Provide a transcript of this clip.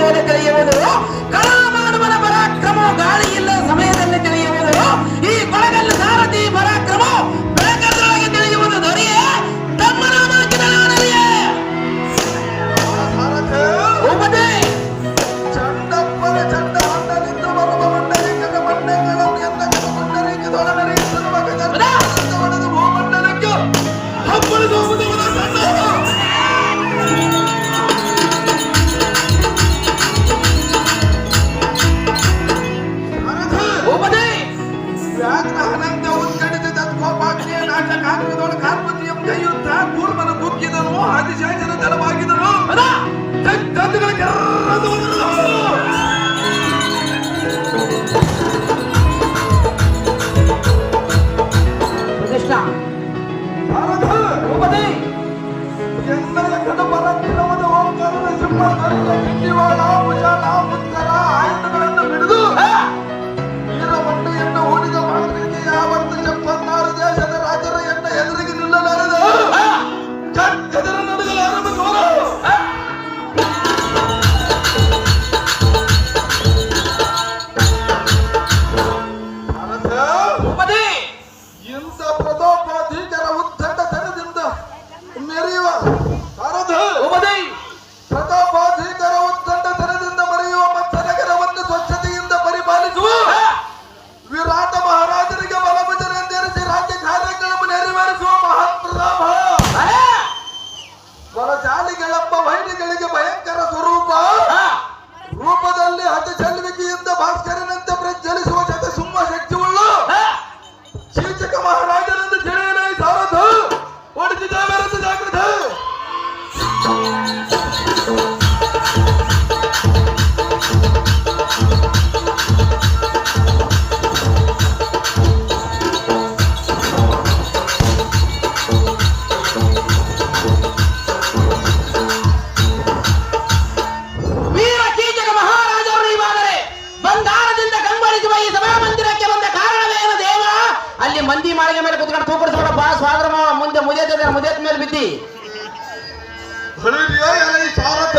ಮೇಲೆ ತಿಳಿಯುವುದು, ಕಲಾಮಾನವನ ಪರಾಕ್ರಮ ಗಾಳಿಯಿಲ್ಲ ಸಮಯದಲ್ಲಿ ತಿಳಿಯುವುದು, ಈ ಕೊಳಗಲ್ಲ ಸಾರಥಿ ಪರಾಕ್ರಮ ಬೆಳಕದೊಳಗೆ ತಿಳಿಯುವುದು. ದೊರೆಯೇ ತಮ್ಮ ನಾಮ ಕಿರಣಾನಲಿಯೇ ಉಪದೇ ಚಂಡಪ್ಪನ ಚಂಡ ಹಣ್ಣನಿಂದ ಬರುವ ಮಂಡಲಿಂಗದ ಮಂಡಗಳು ಎಂದ ಮಂಡಲಿಂಗ ದೊಡನರಿಸಿದ ಹೊಡೆದು ಭೂಮಂಡಲಕ್ಕೆ ಹಬ್ಬಳಿಸುವುದರ ಕಂಡ ಉಪದೇ ವ್ಯಾಘ್ರ ಅನಂತ ಉತ್ಕಡಿತ ತತ್ವಪಾಠ್ಯ ನಾಟಕ ಹಾಕುವುದೊಳ ಕಾರ್ಪತಿಯಂ ಕೈಯುತ್ತ ಕೂರ್ಮನ ಬುಕ್ಕಿದನು ಆದಿಶೇಷನ ತಲವಾಗಿದನು ತಂದುಗಳ ಕೆರದು ಪ್ರತಿಷ್ಠಾ ಉಪದೇ ಎಲ್ಲರ ಕಡ ಬರಕ್ಕಿರವದ ಓಂಕಾರದ ಸಿಂಹ ಕರುಳ ಕಿಂಡಿವಾಳ ಭುಜಾಲ ಮುತ್ಕರ ಆಯುಧಗಳನ್ನು ಹಿಡಿದು ವೀರಮಂಡೆಯನ್ನು ಹೂಡಿದ ಮಾತೃಕೆ ಯಾವತ್ತು 76 ದೇಶದ ರಾಜರ ಎನ್ನ ಎದುರಿಗೆ ನಿಲ್ಲಲಾರದು ಚಕ್ಕದರ ನಡುಗಲು ಆರಂಭಿಸುವರು. ಉಪದೇ ಇಂಥ ಪ್ರತೋಪಾಧೀಕರ ಉದ್ದಂಡ ತನದಿಂದ ಮೆರೆಯುವ ಭಾರತ ಉಪದೇ ಪ್ರತಾಪಾಧೀಕರ ಉದ್ದಂಡ ತನದಿಂದ ಮರೆಯುವ ಮತ್ತನಗರವನ್ನು ಸ್ವಚ್ಛತೆಯಿಂದ ಪರಿಪಾಲಿಸುವ ವಿರಾಟ ಮಹಾರಾಜರಿಗೆ ಬಲಭಜನೆಂದಿರಿಸಿ ರಾಜ್ಯ ಕಾರ್ಯಗಳನ್ನು ನೆರವೇರಿಸುವ ಮಹಾನ್ ಪ್ರತಾಪ ಬಲಶಾಲಿಗಳೆಂಬ ವೈರಿಗಳಿಗೆ ಭಯಂಕರ ಸ್ವರೂಪ ರೂಪದಲ್ಲಿ ಅತಿ ಚೆಲುವಿಕೆಯಿಂದ ಭಾಸ್ಕರನಂತೆ ಪ್ರಜ್ವಲಿಸುವ ಶತಸಿಂಹ ಶಕ್ತಿಯುಳ್ಳ ಶೀರ್ಷಕ ಮಹಾರಾಜನೆಂದು ತಿಳಿಯಲೇ ಸಾರಥ ಓಡಿಸಿದ್ದೇವೆಂದು ಜಾಗೃತ ವೀರ ಕೀಚಕ ಮಹಾರಾಜರು ನೀವಾದರೆ ಬಂಗಾರದಿಂದ ಕಂಗೊಳಿಸುವ ಈ ಸಭಾ ಮಂದಿರಕ್ಕೆ ಬಂದ ಕಾರಣವೇನು ದೇವ? ಅಲ್ಲಿ ಮಂದಿ ಮಾಳಿಗೆ ಮೇಲೆ ಕುತ್ಕೊಂಡು ತೂಕಡಿಸೋಣಪ್ಪ. ಸ್ವಾದ್ರ ಮುಂದೆ ಮುದೇತ ಮೇಲೆ ಬಿದ್ದಿ ಸಾರಥ